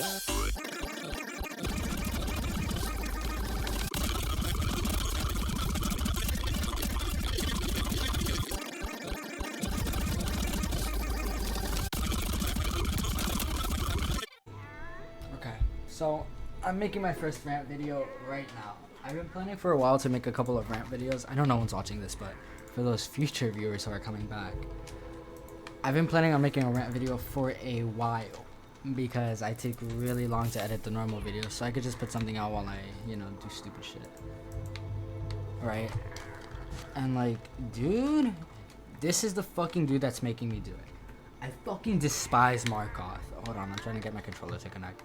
Okay, so I'm making my first rant video right now. I've been planning for a while to make a couple of rant videos. I know no one's watching this, but for those future viewers who are coming back, I've been planning on making a rant video for a while because I take really long to edit the normal videos, so I could just put something out while I, do stupid shit. Right? And like, dude, this is the fucking dude that's making me do it. I fucking despise Markoth. Hold on, I'm trying to get my controller to connect.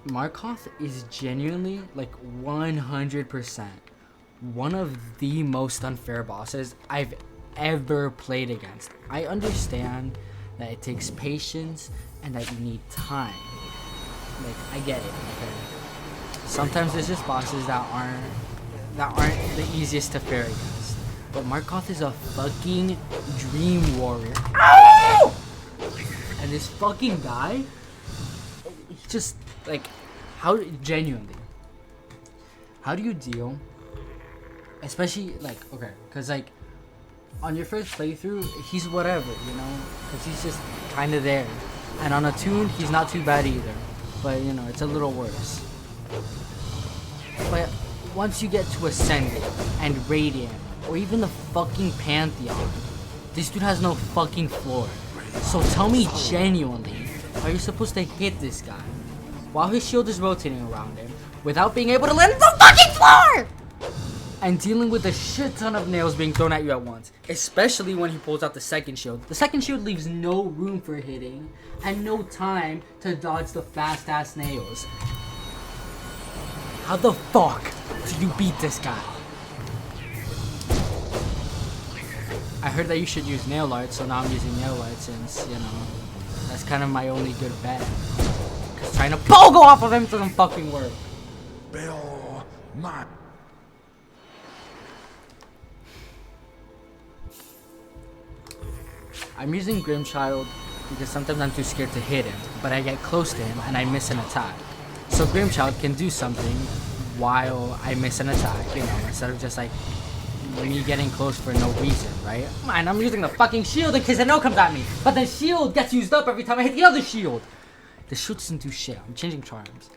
Markoth is genuinely, like, 100% one of the most unfair bosses I've ever played against. I understand that it takes patience and that you need time. Like, I get it, okay? Sometimes there's just bosses that aren't the easiest to fare against. But Markoth is a fucking dream warrior. Ow! And this fucking guy, he just, like, how do you deal, especially, like, okay, because, like, on your first playthrough, he's whatever, because he's just kind of there. And on a tune, he's not too bad either, but, it's a little worse. But once you get to Ascendant and Radiant, or even the fucking Pantheon, this dude has no fucking floor. So tell me genuinely, how you're supposed to hit this guy while his shield is rotating around him without being able to land on the fucking floor and dealing with a shit ton of nails being thrown at you at once, especially when he pulls out the second shield. The second shield leaves no room for hitting and no time to dodge the fast ass nails. How the fuck do you beat this guy? I heard that you should use nail art, so now I'm using nail art since, that's kind of my only good bet. Cause trying to pogo off of him doesn't fucking work. Bill, man. I'm using Grimchild because sometimes I'm too scared to hit him, but I get close to him and I miss an attack. So Grimchild can do something while I miss an attack, instead of just like me getting close for no reason, right? And I'm using the fucking shield in case a no comes at me, but the shield gets used up every time I hit the other shield. The shield doesn't do shit. I'm changing charms.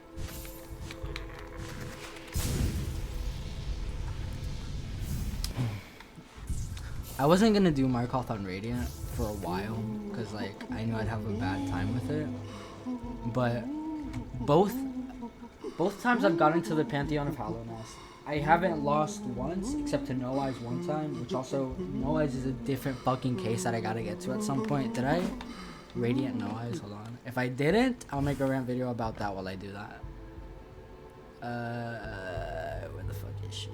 I wasn't gonna do Markoth on Radiant for a while because like I knew I'd have a bad time with it, but both times I've gotten to the Pantheon of Hallownest, I haven't lost once except to No Eyes one time, which also No Eyes is a different fucking case that I gotta get to at some point. Did I Radiant No Eyes? Hold on. If I didn't, I'll make a rant video about that while I do that. Where the fuck is she?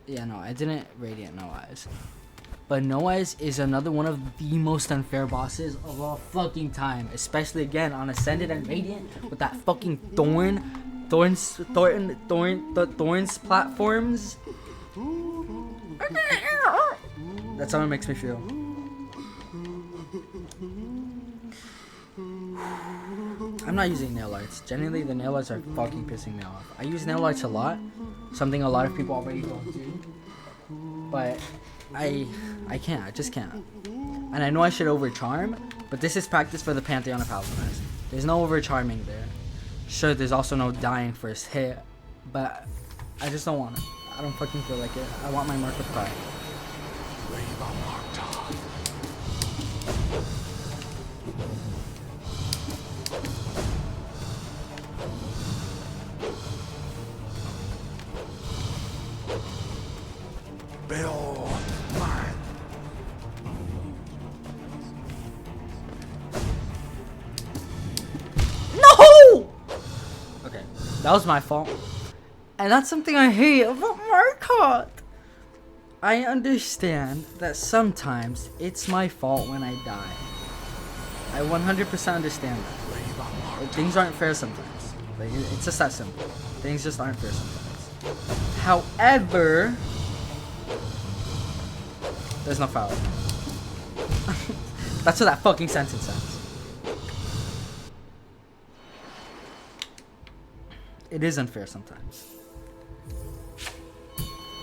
Yeah, no, I didn't Radiant No Eyes. But No Eyes is another one of the most unfair bosses of all fucking time. Especially, again, on Ascended and Radiant with that fucking Thorns platforms. That's how it makes me feel. I'm not using nail arts. Generally, the nail arts are fucking pissing me off. I use nail arts a lot, something a lot of people already don't do. But I can't. I just can't. And I know I should overcharm, but this is practice for the Pantheon of Hallownest. There's no overcharming there. Sure, there's also no dying first hit, but I just don't want it. I don't fucking feel like it. I want my Markoth Rant. Bill, man. No! Okay, that was my fault. And that's something I hate about Markoth. I understand that sometimes it's my fault when I die. I 100% understand that. Like, things aren't fair sometimes. Like, it's just that simple. Things just aren't fair sometimes. However, there's no foul. That's what that fucking sentence says. it is unfair sometimes.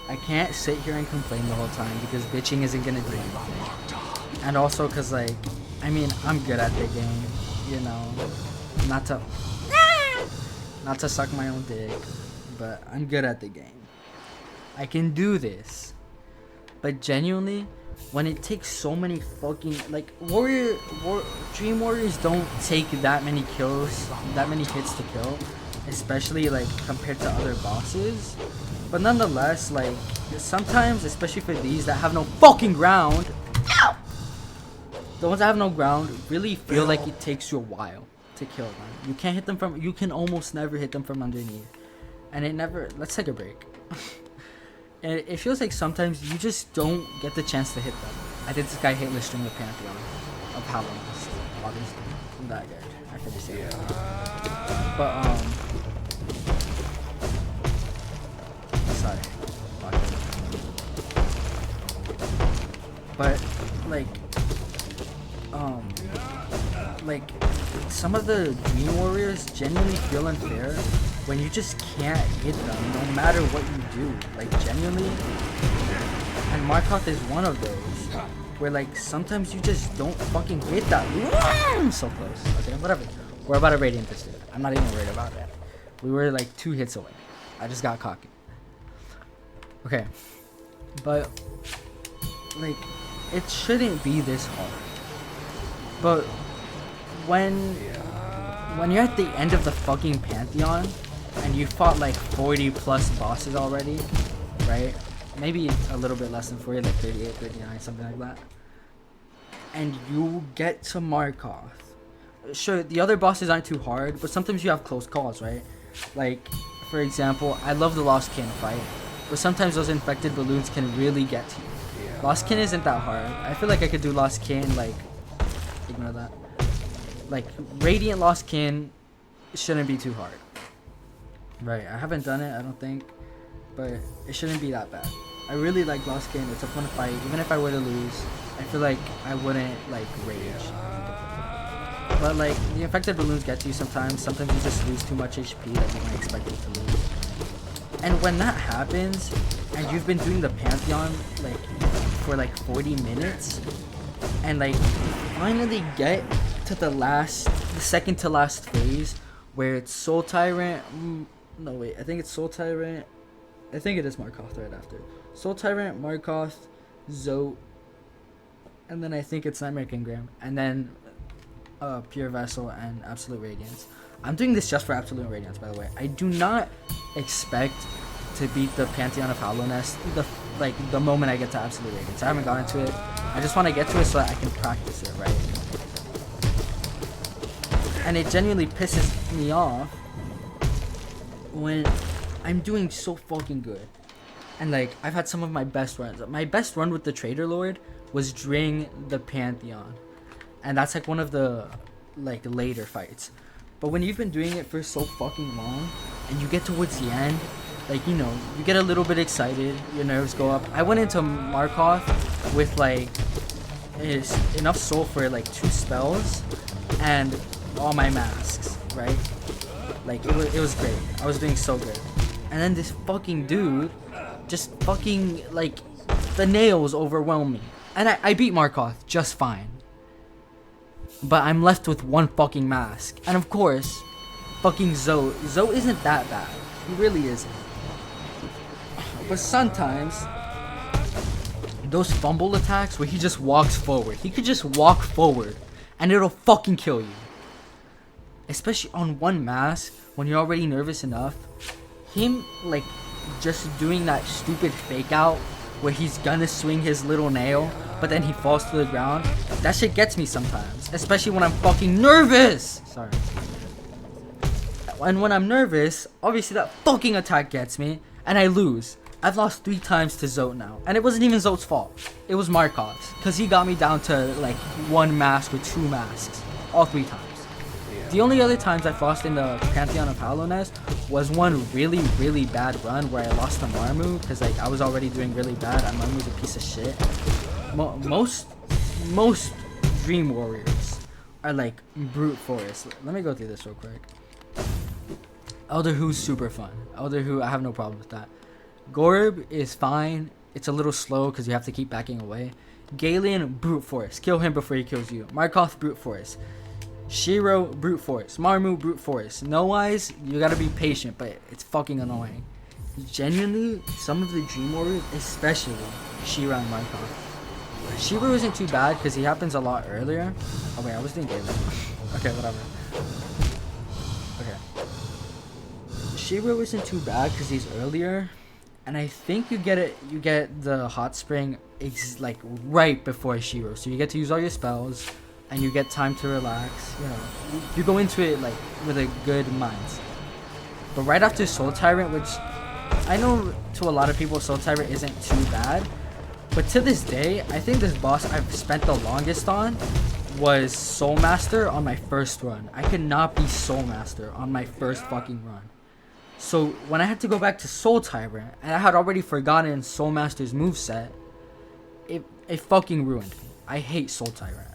I can't sit here and complain the whole time because bitching isn't gonna do anything. And also because, like, I mean, I'm good at the game, you know. Not to suck my own dick, but I'm good at the game. I can do this. But genuinely, when it takes so many fucking, like, Dream Warriors don't take that many kills, that many hits to kill, especially, like, compared to other bosses. But nonetheless, like, sometimes, especially for these that have no fucking ground, ow! The ones that have no ground really feel like it takes you a while to kill them. You can't hit them from, you can almost never hit them from underneath. And it never, let's take a break. And it feels like sometimes you just don't get the chance to hit them. I think this guy hit Listring the Pantheon of Hallownest. Obviously, I'm that good. I finished it. But, sorry. But, like, some of the Dream Warriors genuinely feel unfair when you just can't hit them no matter what you do. Like, genuinely. And Markoth is one of those. Where, like, sometimes you just don't fucking hit that. I'm so close. Okay, whatever. We're about to Radiant this dude. I'm not even worried about that. We were, like, 2 hits away. I just got cocky. Okay. But, like, it shouldn't be this hard. But when you're at the end of the fucking Pantheon and you fought like 40 plus bosses already, right? Maybe a little bit less than 40, like 38, 39, something like that. And you get to Markoth. Sure, the other bosses aren't too hard, but sometimes you have close calls, right? Like, for example, I love the Lost Kin fight, but sometimes those infected balloons can really get to you. Lost Kin isn't that hard. I feel like I could do Lost Kin, like, ignore that. Like, Radiant Lost Kin shouldn't be too hard. Right, I haven't done it, I don't think, but it shouldn't be that bad. I really like Lost Kin, it's a fun fight. Even if I were to lose, I feel like I wouldn't, like, rage. But, like, the infected balloons get to you sometimes. Sometimes you just lose too much HP that you weren't expecting to lose. And when that happens, and you've been doing the Pantheon, like, for, like, 40 minutes, and, like, you finally get to the second to last phase, where it's Soul Tyrant, no wait, I think it's Soul Tyrant, I think it is Markoth right after. Soul Tyrant, Markoth, Zote, and then I think it's Nightmare Kingram, and then Pure Vessel and Absolute Radiance. I'm doing this just for Absolute Radiance, by the way. I do not expect to beat the Pantheon of Hallownest the moment I get to Absolute Radiance. I haven't gotten to it. I just want to get to it so that I can practice it, right? And it genuinely pisses me off when I'm doing so fucking good. And, like, I've had some of my best runs. My best run with the Trader Lord was during the Pantheon. And that's, like, one of the, like, later fights. But when you've been doing it for so fucking long, and you get towards the end, like, you know, you get a little bit excited, your nerves go up. I went into Markoth with, like, enough soul for, like, 2 spells, and all my masks, right? Like, it was great. I was doing so good. And then this fucking dude just fucking, like, the nails overwhelm me. And I beat Markoth just fine. But I'm left with 1 fucking mask. And of course, fucking Zote. Zote isn't that bad. He really isn't. But sometimes, those fumble attacks where he just walks forward. He could just walk forward and it'll fucking kill you. Especially on 1 mask, when you're already nervous enough. Him, like, just doing that stupid fake out where he's gonna swing his little nail, but then he falls to the ground. That shit gets me sometimes. Especially when I'm fucking nervous! Sorry. And when I'm nervous, obviously that fucking attack gets me, and I lose. I've lost 3 times to Zote now. And it wasn't even Zote's fault. It was Markoth's. Because he got me down to, like, 1 mask or 2 masks. All 3 times. The only other times I've lost in the Pantheon of Hallownest was one really, really bad run where I lost to Marmu. Because, like, I was already doing really bad, and Marmu's a piece of shit. Most Dream Warriors are, like, brute force. Let me go through this real quick. Elder Who's super fun. Elder Who, I have no problem with that. Gorb is fine. It's a little slow because you have to keep backing away. Galen, brute force. Kill him before he kills you. Markoth, brute force. Shiro, brute force. Marmu, brute force. No eyes, you gotta be patient, but it's fucking annoying. Genuinely, some of the Dream Warriors, especially Shiro and Markoth. Shiro isn't too bad because he happens a lot earlier. Oh wait, I was doing Galen. Okay, whatever. Okay. Shiro isn't too bad because he's earlier. And I think you get the hot spring like right before Shiro, so you get to use all your spells, and you get time to relax. You know, you go into it like with a good mindset. But right after Soul Tyrant, which I know to a lot of people Soul Tyrant isn't too bad, but to this day, I think this boss I've spent the longest on was Soul Master on my first run. I could not be Soul Master on my first fucking run. So when I had to go back to Soul Tyrant, and I had already forgotten Soul Master's moveset, it fucking ruined me. I hate Soul Tyrant.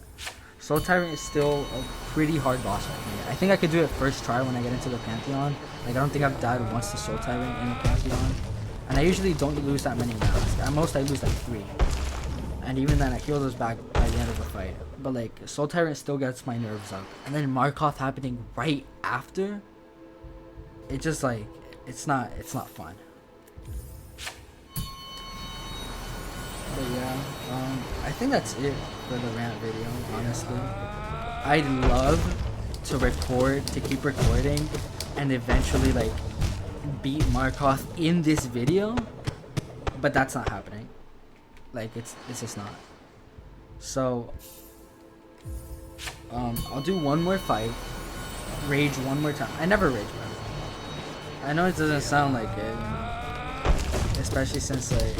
Soul Tyrant is still a pretty hard boss for me. I think I could do it first try when I get into the Pantheon. Like, I don't think I've died once to Soul Tyrant in the Pantheon. And I usually don't lose that many rounds. At most, I lose like 3. And even then, I heal those back by the end of the fight. But like, Soul Tyrant still gets my nerves up. And then Markoth happening right after, it just like, it's not fun. But yeah, I think that's it for the rant video, honestly. I'd love to keep recording and eventually like beat Markoth in this video, but that's not happening. Like, it's just not. So I'll do one more fight, rage one more time. I never rage, bro. I know it doesn't sound like it, you know, especially since like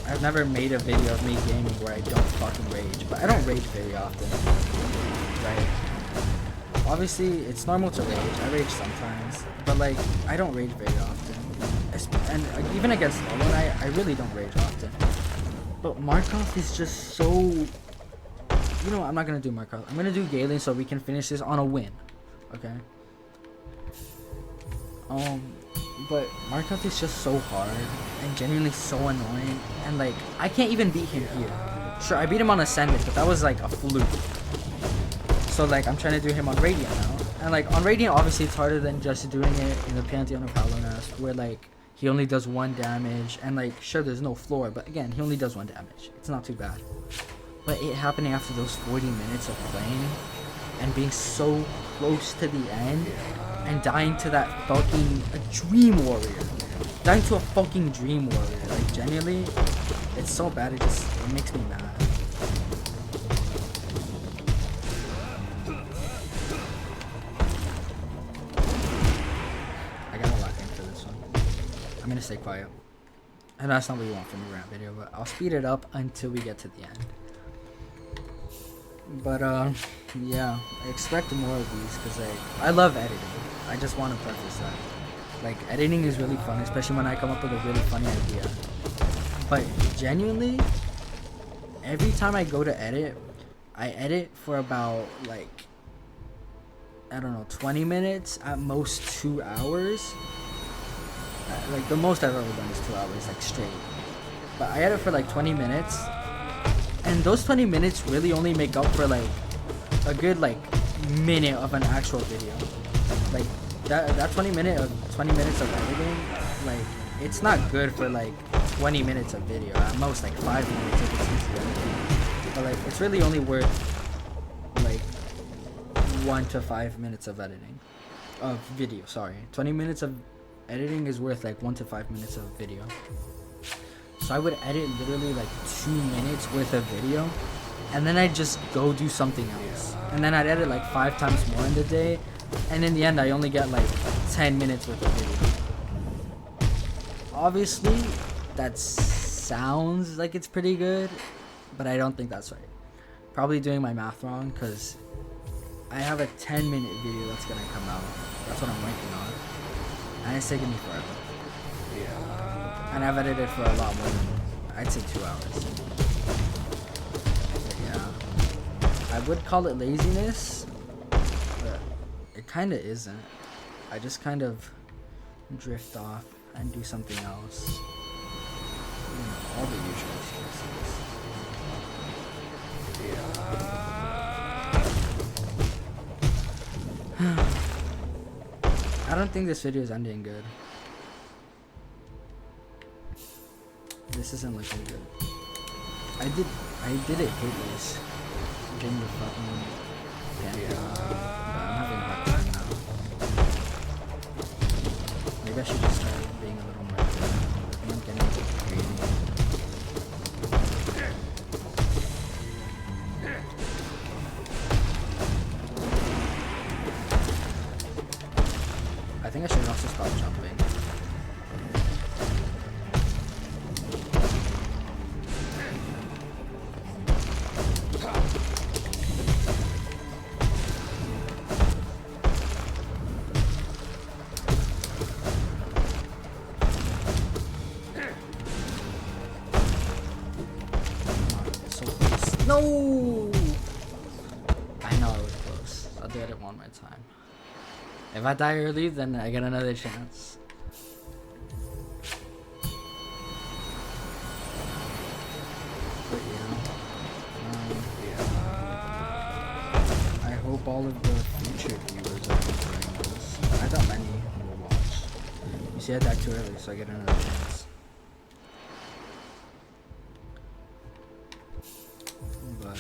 I've never made a video of me gaming where I don't fucking rage, but I don't rage very often, right? Obviously, it's normal to rage. I rage sometimes, but like, I don't rage very often. And even against Lola, I really don't rage often. But Markoth is just so... You know what, I'm not gonna do Markoth. I'm gonna do Galen so we can finish this on a win, okay? But Markoth is just so hard and genuinely so annoying, and like, I can't even beat him here. Sure, I beat him on Ascendant, but that was like a fluke. So like, I'm trying to do him on Radiant now. And like, on Radiant, obviously it's harder than just doing it in the Pantheon of Hallownest, where like, he only does 1 damage, and like, sure, there's no floor, but again, he only does 1 damage. It's not too bad. But it happening after those 40 minutes of playing, and being so close to the end, and dying to that fucking Dream Warrior. Dying to a fucking Dream Warrior. Like, genuinely, it's so bad, it makes me mad. I gotta lock in for this one. I'm gonna stay quiet. And that's not what you want from a rant video, but I'll speed it up until we get to the end. But yeah, I expect more of these because I love editing. I just want to preface that. Like, editing is really fun, especially when I come up with a really funny idea. But genuinely, every time I go to edit, I edit for about like, I don't know, 20 minutes, at most 2 hours. Like, the most I've ever done is 2 hours, like, straight. But I edit for like 20 minutes. And those 20 minutes really only make up for like a good like minute of an actual video. Like that 20 minutes of editing, like, it's not good for like 20 minutes of video. At most like 5 minutes if it's easy. But like, it's really only worth like 1 to 5 minutes of editing. Of video, sorry. 20 minutes of editing is worth like 1 to 5 minutes of video. So I would edit literally like 2 minutes worth of video, and then I'd just go do something else. And then I'd edit like 5 times more in the day, and in the end I only get like 10 minutes worth of video. Obviously, that sounds like it's pretty good, but I don't think that's right. Probably doing my math wrong, because I have a 10-minute video that's gonna come out. That's what I'm working on. And it's taking me forever. And I've edited for a lot more than, I'd say, 2 hours. But yeah. I would call it laziness, but it kind of isn't. I just kind of drift off and do something else. You know, all the usual excuses. I don't think this video is ending good. This isn't looking good. I did it hitless. Getting the fucking pancake on, but I'm having a hard time now. Maybe I should just start being a little more creative. I'm getting a bit greedy. I think I should also stop jumping. No! I know I was close. I'll do it one more time. If I die early, then I get another chance. But I hope all of the future viewers are enjoying this. I thought many will watch. You see, I died too early, so I get another chance. But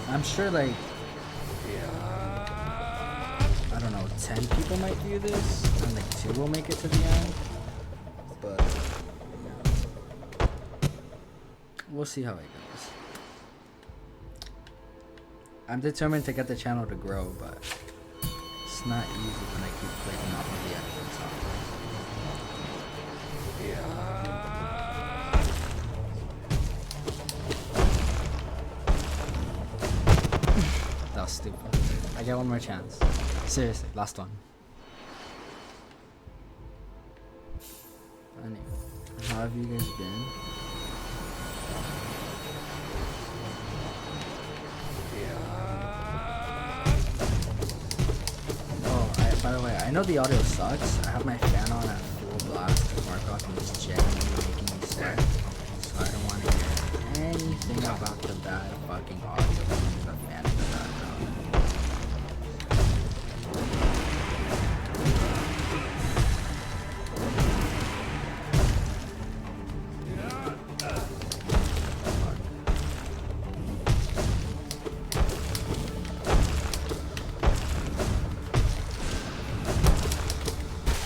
I'm sure, like, I don't know, 10 people might view this, and like 2 will make it to the end. But we'll see how it goes. I'm determined to get the channel to grow, but it's not easy when I keep clicking off of the editing software. That was stupid. I get one more chance. Seriously, last one. Anyway, how have you guys been? Oh, by the way, I know the audio sucks. I have my fan on at full blast because Markoth is genuinely making me sweat. So I don't want to hear anything about the bad fucking audio from the fan in the background.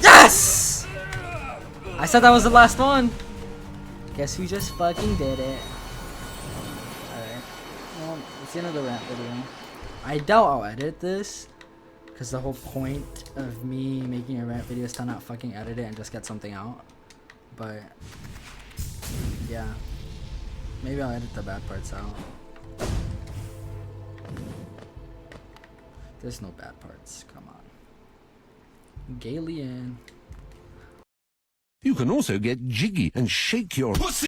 Yes! I said that was the last one. Guess who just fucking did it? Alright. Well, it's the end of the rant video. I doubt I'll edit this, because the whole point of me making a rant video is to not fucking edit it and just get something out. But yeah, maybe I'll edit the bad parts out. There's no bad parts, come on. Galen. You can also get jiggy and shake your pussy.